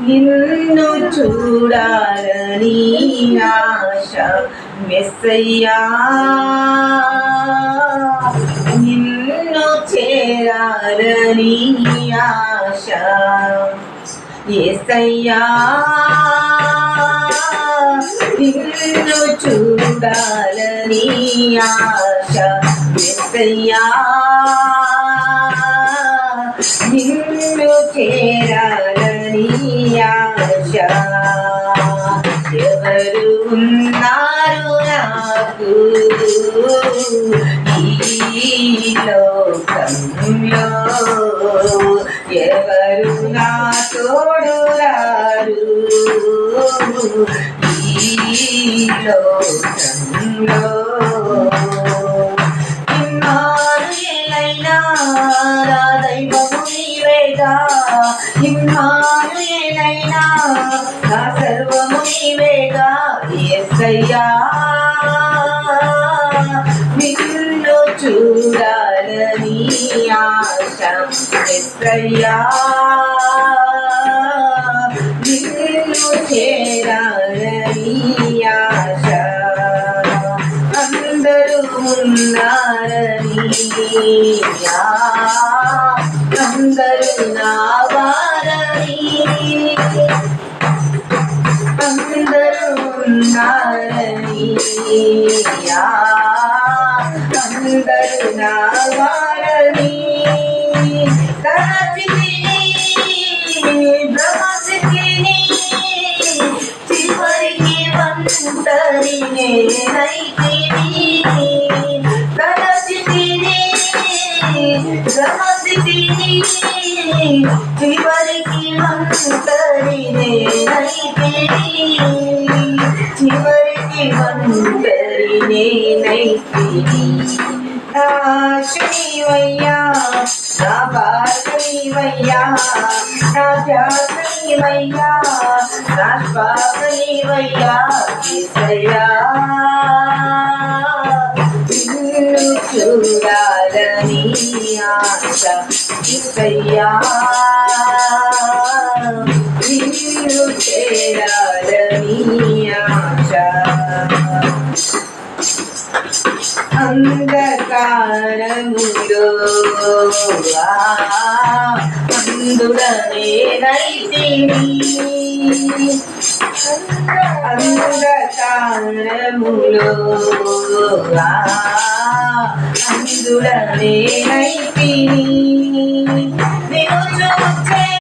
నిన్ను చూడాలని ఆశ మెస్సయ్యా, నిన్ను చేరాలని ఆశ యేసయ్యా, నిన్ను చూడాలని ఆశ మెస్సయ్యా, నిన్ను చేరాలని ఆశ. ఎవరు ఉన్నారు నాకు ఈ లోకంలో, ఎవరు నా తోడు రారు ఈ లోకంలో. ఇమ్మానుయేలైనా నా దైవము నీవేగా, ఇమ్మానుయేలైనా నా సర్వము నీవేగా యేసయ్యా, నిన్ను చూడాలని ఆశ యేసయ్యా, నిన్ను చేరాలని ఆశ. అందరూ ఉన్నారని, అందరూ నా వారని, అందరూ ఉన్నారని, అందరూ నా వారని. తలచితిని భ్రమసితిని, చివరికి ఒంటరి నేనైతిని. తలచితిని భ్రమసితిని, చివరికి ఒంటరి నేనైతిని. చివరికి ఒంటరి నేనైతిని. నా ఆశనివయ్యా, నా భార్యనివయ్యా, నా ధ్యాసనివయ్యా, నా శ్వాసనివయ్యా యేసయ్యా, నిన్ను చూడాలని ఆశ యేసయ్యా, నిన్ను చేరాలని ఆశ. అంధకారములో అందుడనేనైతిని, అంధకారములో అందుడనేనైతిని.